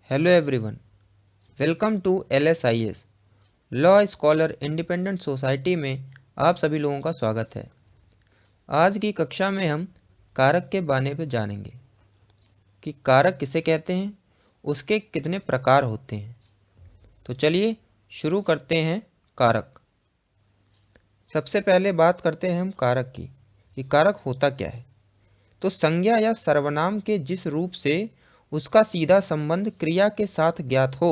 Hello everyone, welcome to LSIS law scholar independent society में आप सभी लोगों का स्वागत है। आज की कक्षा में हम कारक के बारे में जानेंगे कि कारक किसे कहते हैं, उसके कितने प्रकार होते हैं। तो चलिए शुरू करते हैं। कारक, सबसे पहले बात करते हैं हम कारक की कि कारक होता क्या है। तो संज्ञा या सर्वनाम के जिस रूप से उसका सीधा संबंध क्रिया के साथ ज्ञात हो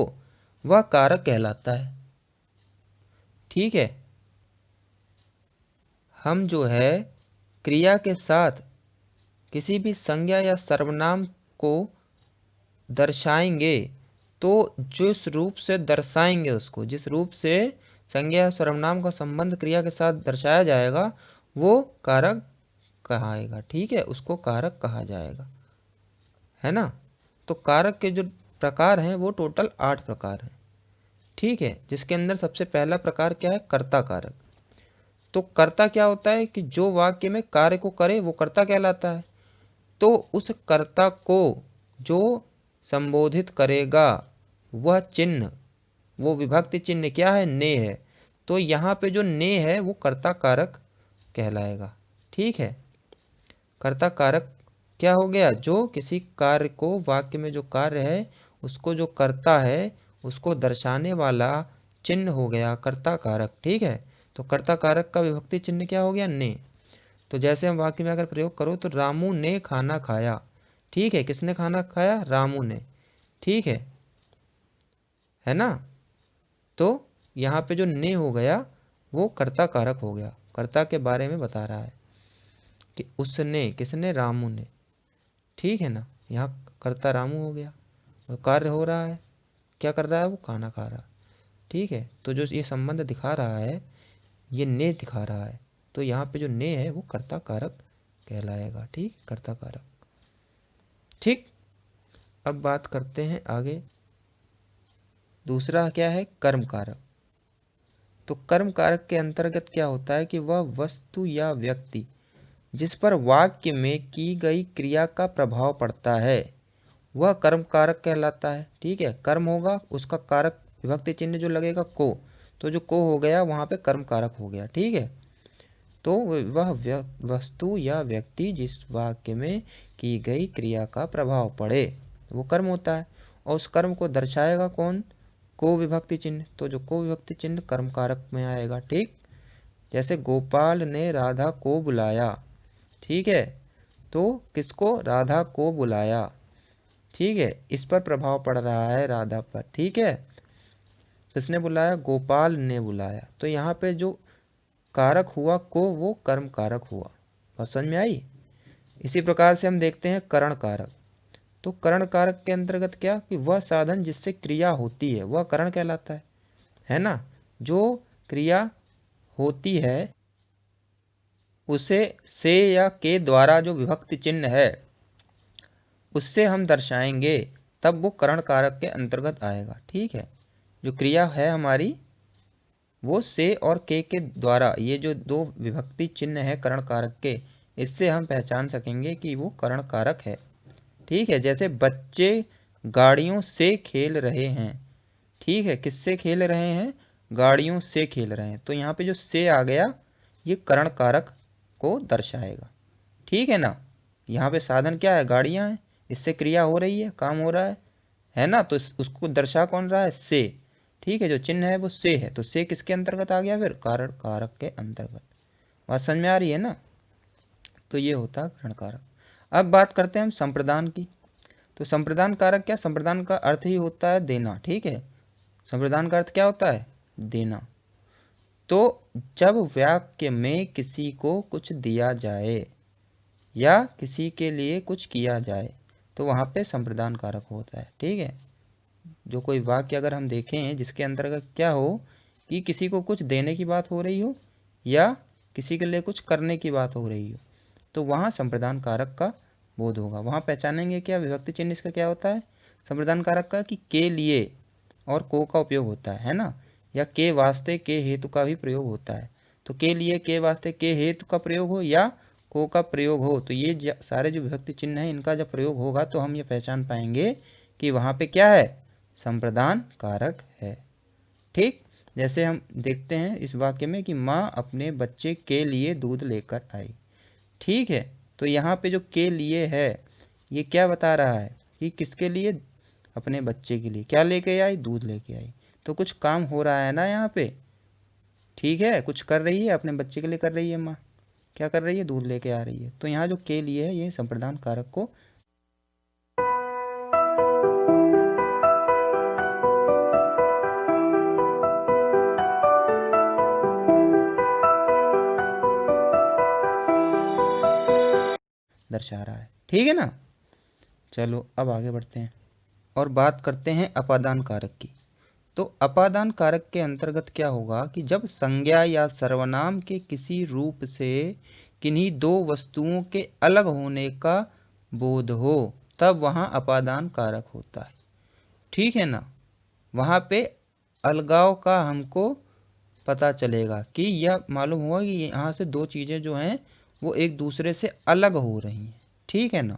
वह कारक कहलाता है। ठीक है, हम जो है क्रिया के साथ किसी भी संज्ञा या सर्वनाम को दर्शाएंगे तो जिस रूप से दर्शाएंगे उसको, जिस रूप से संज्ञा या सर्वनाम का संबंध क्रिया के साथ दर्शाया जाएगा वो कारक कहाएगा। ठीक है, उसको कारक कहा जाएगा, है ना। तो कारक के जो प्रकार हैं वो टोटल 8 प्रकार हैं। ठीक है, जिसके अंदर सबसे पहला प्रकार क्या है, कर्ता कारक। तो कर्ता क्या होता है कि जो वाक्य में कार्य को करे वो कर्ता कहलाता है। तो उस कर्ता को जो संबोधित करेगा वह चिन्ह, वो विभक्ति चिन्ह क्या है, ने है। तो यहाँ पे जो ने है वो कर्ता कारक कहलाएगा। ठीक है, कर्ता कारक क्या हो गया, जो किसी कार्य को, वाक्य में जो कार्य है उसको जो करता है उसको दर्शाने वाला चिन्ह हो गया कर्ता कारक। ठीक है, तो कर्ता कारक का विभक्ति चिन्ह क्या हो गया, ने। तो जैसे हम वाक्य में अगर प्रयोग करो तो रामू ने खाना खाया। ठीक है, किसने खाना खाया, रामू ने। ठीक है ना। तो यहाँ पे जो ने हो गया वो कर्ता कारक हो गया, कर्ता के बारे में बता रहा है कि उसने, किसने, रामू ने। ठीक है ना, यहाँ कर्ता रामू हो गया और कार्य हो रहा है, क्या कर रहा है, वो खाना खा रहा है। ठीक है, तो जो ये संबंध दिखा रहा है ये ने दिखा रहा है, तो यहाँ पे जो ने है वो कर्ता कारक कहलाएगा। ठीक, कर्ता कारक। ठीक, अब बात करते हैं आगे। दूसरा क्या है, कर्म कारक। तो कर्म कारक के अंतर्गत क्या होता है कि वह वस्तु या व्यक्ति जिस पर वाक्य में की गई क्रिया का प्रभाव पड़ता है वह कर्म कारक कहलाता है। ठीक है, कर्म होगा उसका कारक विभक्ति चिन्ह जो लगेगा को, तो जो को हो गया वहां पे कर्म कारक हो गया। ठीक है, तो वह वस्तु या व्यक्ति जिस वाक्य में की गई क्रिया का प्रभाव पड़े वो कर्म होता है, और उस कर्म को दर्शाएगा कौन, को विभक्ति चिन्ह। तो जो को विभक्ति चिन्ह कर्म कारक में आएगा। ठीक, जैसे गोपाल ने राधा को बुलाया। ठीक है, तो किसको, राधा को बुलाया। ठीक है, इस पर प्रभाव पड़ रहा है राधा पर। ठीक है, किसने बुलाया, गोपाल ने बुलाया। तो यहाँ पे जो कारक हुआ को वो कर्म कारक हुआ। बात समझ में आई। इसी प्रकार से हम देखते हैं करण कारक। तो करण कारक के अंतर्गत क्या कि वह साधन जिससे क्रिया होती है वह करण कहलाता है ना। जो क्रिया होती है उसे से या के द्वारा जो विभक्ति चिन्ह है उससे हम दर्शाएंगे तब वो करण कारक के अंतर्गत आएगा। ठीक है, जो क्रिया है हमारी वो से और के द्वारा, ये जो दो विभक्ति चिन्ह है करण कारक के, इससे हम पहचान सकेंगे कि वो करण कारक है। ठीक है, जैसे बच्चे गाड़ियों से खेल रहे हैं। ठीक है, किससे खेल रहे हैं, गाड़ियों से खेल रहे हैं। तो यहाँ पे जो से आ गया ये करण कारक को दर्शाएगा। ठीक है ना, यहाँ पे साधन क्या है, गाड़ियाँ हैं, इससे क्रिया हो रही है, काम हो रहा है ना। तो उसको दर्शा कौन रहा है, से। ठीक है, जो चिन्ह है वो से है, तो से किसके अंतर्गत आ गया, फिर कारण कारक के अंतर्गत। बात समझ में आ रही है ना। तो ये होता है करण कारक। अब बात करते हैं हम संप्रदान की। तो संप्रदान कारक क्या, संप्रदान का अर्थ ही होता है देना। ठीक है, संप्रदान का अर्थ क्या होता है, देना। तो जब वाक्य में किसी को कुछ दिया जाए या किसी के लिए कुछ किया जाए तो वहां पे संप्रदान कारक होता है। ठीक है, जो कोई वाक्य अगर हम देखें जिसके अंतर्गत क्या हो कि किसी को कुछ देने की बात हो रही हो या किसी के लिए कुछ करने की बात हो रही हो तो वहाँ संप्रदान कारक का बोध होगा। वहाँ पहचानेंगे क्या, विभक्ति चिन्ह इसका क्या होता है, संप्रदान कारक का, कि के लिए और को का उपयोग होता है ना, या के वास्ते के हेतु का भी प्रयोग होता है। तो के लिए, के वास्ते, के हेतु का प्रयोग हो या को का प्रयोग हो, तो ये सारे जो विभक्ति चिन्ह हैं इनका जब प्रयोग होगा तो हम ये पहचान पाएंगे कि वहाँ पे क्या है, संप्रदान कारक है। ठीक, जैसे हम देखते हैं इस वाक्य में कि माँ अपने बच्चे के लिए दूध लेकर आई। ठीक है, तो यहाँ पे जो के लिए है ये क्या बता रहा है कि किसके लिए, अपने बच्चे के लिए क्या लेके आई, दूध लेके आई। तो कुछ काम हो रहा है ना यहाँ पे। ठीक है, कुछ कर रही है, अपने बच्चे के लिए कर रही है माँ, क्या कर रही है, दूध लेके आ रही है। तो यहाँ जो के लिए है ये संप्रदान कारक को दर्शा रहा है। ठीक है ना। चलो अब आगे बढ़ते हैं और बात करते हैं अपादान कारक की। तो अपादान कारक के अंतर्गत क्या होगा कि जब संज्ञा या सर्वनाम के किसी रूप से किन्हीं दो वस्तुओं के अलग होने का बोध हो तब वहाँ अपादान कारक होता है। ठीक है ना, वहाँ पे अलगाव का हमको पता चलेगा कि यह मालूम हुआ कि यहाँ से दो चीज़ें जो हैं वो एक दूसरे से अलग हो रही हैं। ठीक है ना,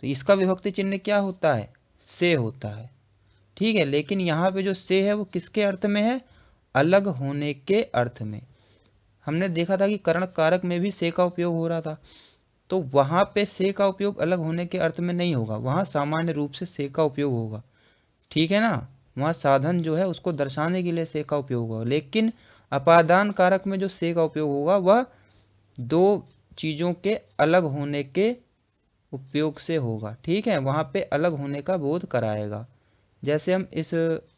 तो इसका विभक्ति चिन्ह क्या होता है, से होता है। ठीक है, लेकिन यहाँ पे जो से है वो किसके अर्थ में है, अलग होने के अर्थ में। हमने देखा था कि करण कारक में भी से का उपयोग हो रहा था, तो वहाँ पे से का उपयोग अलग होने के अर्थ में नहीं होगा, वहाँ सामान्य रूप से से का उपयोग होगा। ठीक है ना, वहाँ साधन जो है उसको दर्शाने के लिए से का उपयोग होगा। लेकिन अपादान कारक में जो से का उपयोग होगा वह दो चीज़ों के अलग होने के उपयोग से होगा। ठीक है, वहाँ पे अलग होने का बोध कराएगा। जैसे हम इस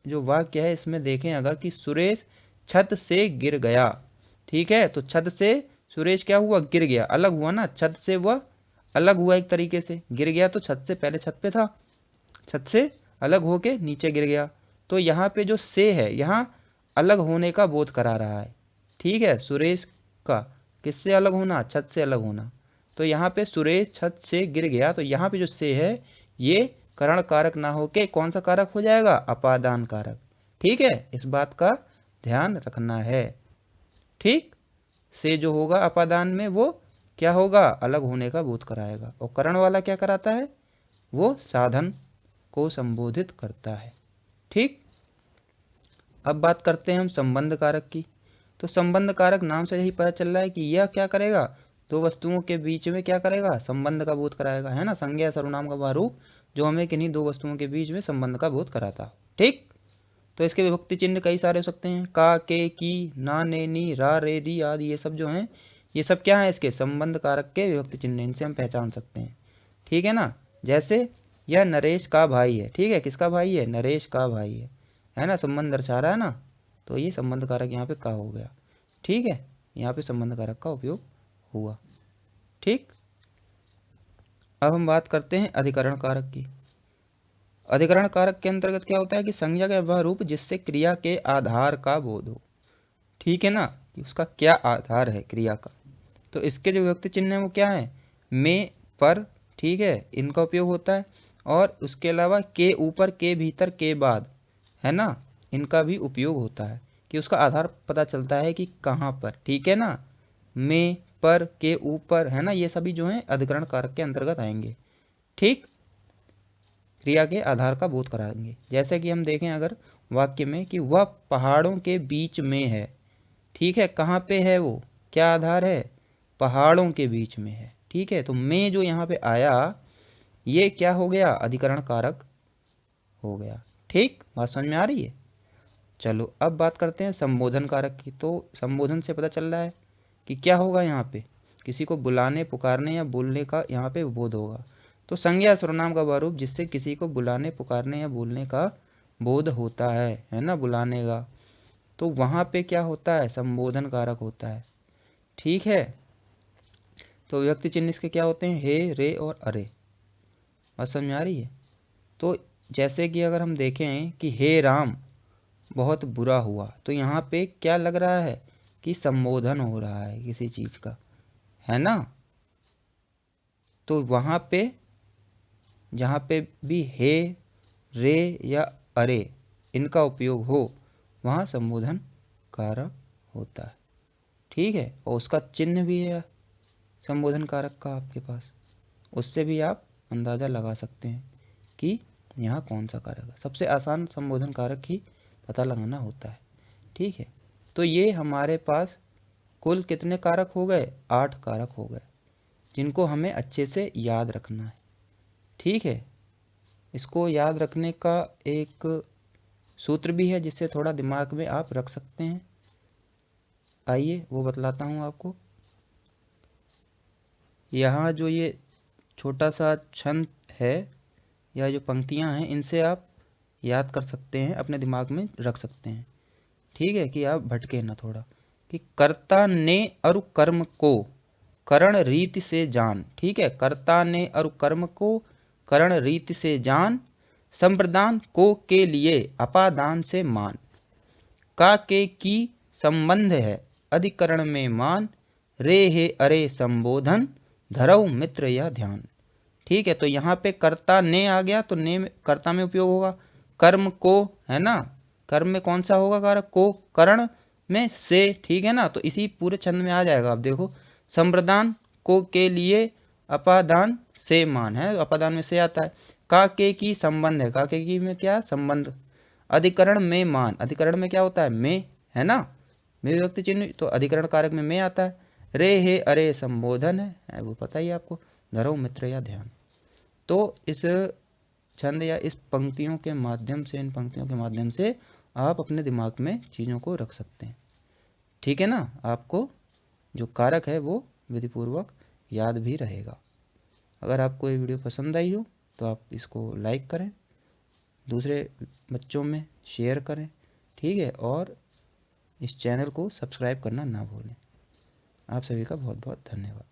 जो वाक्य है इसमें देखें अगर कि सुरेश छत से गिर गया। ठीक है, तो छत से सुरेश क्या हुआ, गिर गया, अलग हुआ ना, छत से वह अलग हुआ, एक तरीके से गिर गया तो छत से, पहले छत पे था, छत से अलग होके नीचे गिर गया। तो यहाँ पे जो से है यहाँ अलग होने का बोध करा रहा है। ठीक है, सुरेश का किससे अलग होना, छत से अलग होना। तो यहाँ पे सुरेश छत से गिर गया, तो यहाँ पे जो से है ये करण कारक ना होके कौन सा कारक हो जाएगा, अपादान कारक। ठीक है, इस बात का ध्यान रखना है। ठीक, से जो होगा अपादान में वो क्या होगा, अलग होने का बोध कराएगा। और करण वाला क्या कराता है, वो साधन को संबोधित करता है। ठीक, अब बात करते हैं हम संबंध कारक की। तो संबंध कारक नाम से यही पता चल रहा है कि यह क्या करेगा, दो वस्तुओं के बीच में क्या करेगा, संबंध का बोध कराएगा, है ना, संज्ञा सर्वनाम का वह रूप जो हमें किन्हीं दो वस्तुओं के बीच में संबंध का बोध कराता हो। ठीक, तो इसके विभक्ति चिन्ह कई सारे हो सकते हैं, का, के, की, ना, ने, नी, रा, रे, री आदि, ये सब जो हैं ये सब क्या है, इसके संबंध कारक के विभक्ति चिन्ह, इनसे हम पहचान सकते हैं। ठीक है ना, जैसे यह नरेश का भाई है। ठीक है, किसका भाई है, नरेश का भाई है ना, संबंध दर्शा रहा है ना, तो ये संबंध कारक यहाँ पे का हो गया। ठीक है, यहाँ पे संबंध कारक का उपयोग हुआ। ठीक, अब हम बात करते हैं अधिकरण कारक की। अधिकरण कारक के अंतर्गत क्या होता है कि संज्ञा का वह रूप जिससे क्रिया के आधार का बोध हो। ठीक है ना, कि उसका क्या आधार है क्रिया का। तो इसके जो विभक्ति चिन्ह है वो क्या है, में, पर। ठीक है, इनका उपयोग होता है। और उसके अलावा के ऊपर, के भीतर, के बाद, है ना, इनका भी उपयोग होता है कि उसका आधार पता चलता है कि कहाँ पर। ठीक है ना, में, पर, के ऊपर, है ना, ये सभी जो हैं अधिकरण कारक के अंतर्गत आएंगे। ठीक, क्रिया के आधार का बोध कराएंगे। जैसे कि हम देखें अगर वाक्य में कि वह पहाड़ों के बीच में है। ठीक है, कहाँ पे है वो, क्या आधार है, पहाड़ों के बीच में है। ठीक है, तो में जो यहाँ पे आया ये क्या हो गया, अधिकरण कारक हो गया। ठीक, बात समझ में आ रही है। चलो अब बात करते हैं संबोधन कारक की। तो संबोधन से पता चल रहा है कि क्या होगा, यहाँ पे किसी को बुलाने, पुकारने या बोलने का यहाँ पे बोध होगा। तो संज्ञा सर्वनाम का वह रूप जिससे किसी को बुलाने, पुकारने या बोलने का बोध होता है ना, बुलाने का, तो वहाँ पे क्या होता है, संबोधन कारक होता है। ठीक है, तो व्यक्ति चिन्ह इसके क्या होते हैं, हे, रे और अरे। बात समझ में आ रही है। तो जैसे कि अगर हम देखें कि हे राम बहुत बुरा हुआ, तो यहाँ पे क्या लग रहा है कि संबोधन हो रहा है किसी चीज का, है ना। तो वहाँ पे जहाँ पे भी हे, रे या अरे इनका उपयोग हो वहाँ संबोधन कारक होता है। ठीक है, और उसका चिन्ह भी है संबोधन कारक का आपके पास, उससे भी आप अंदाज़ा लगा सकते हैं कि यहाँ कौन सा कारक है। सबसे आसान संबोधन कारक ही पता लगाना होता है। ठीक है, तो ये हमारे पास कुल कितने कारक हो गए, 8 कारक हो गए, जिनको हमें अच्छे से याद रखना है। ठीक है, इसको याद रखने का एक सूत्र भी है जिससे थोड़ा दिमाग में आप रख सकते हैं। आइए वो बतलाता हूँ आपको। यहाँ जो ये छोटा सा छंद है या जो पंक्तियाँ हैं, इनसे आप याद कर सकते हैं, अपने दिमाग में रख सकते हैं। ठीक है, कि आप भटके ना थोड़ा, कि कर्ता ने अरु कर्म को करण रीति से जान। ठीक है, कर्ता ने अरु कर्म को करण रीति से जान, संप्रदान को के लिए अपादान से मान, का के की संबंध है अधिकरण में मान, रे हे अरे संबोधन धरऊ मित्र या ध्यान। ठीक है, तो यहाँ पे कर्ता ने आ गया तो ने कर्ता में उपयोग होगा, कर्म को है ना, कर्म में कौन सा होगा कारक, को, करण में से। ठीक है ना, तो इसी पूरे छंद में आ जाएगा। आप देखो, संप्रदान को के लिए अपादान से मान है, अपादान में से आता है, का के की संबंध है, का के की में क्या संबंध, अधिकरण में मान, अधिकरण में क्या होता है, में, है ना, में विभक्ति चिन्ह, तो अधिकरण कारक में में आता है। रे हे अरे संबोधन है, वो पता ही आपको, धरो मित्र या ध्यान। तो इस छंद या इस पंक्तियों के माध्यम से, इन पंक्तियों के माध्यम से आप अपने दिमाग में चीज़ों को रख सकते हैं। ठीक है ना, आपको जो कारक है वो विधिपूर्वक याद भी रहेगा। अगर आपको ये वीडियो पसंद आई हो तो आप इसको लाइक करें, दूसरे बच्चों में शेयर करें। ठीक है, और इस चैनल को सब्सक्राइब करना ना भूलें। आप सभी का बहुत बहुत धन्यवाद।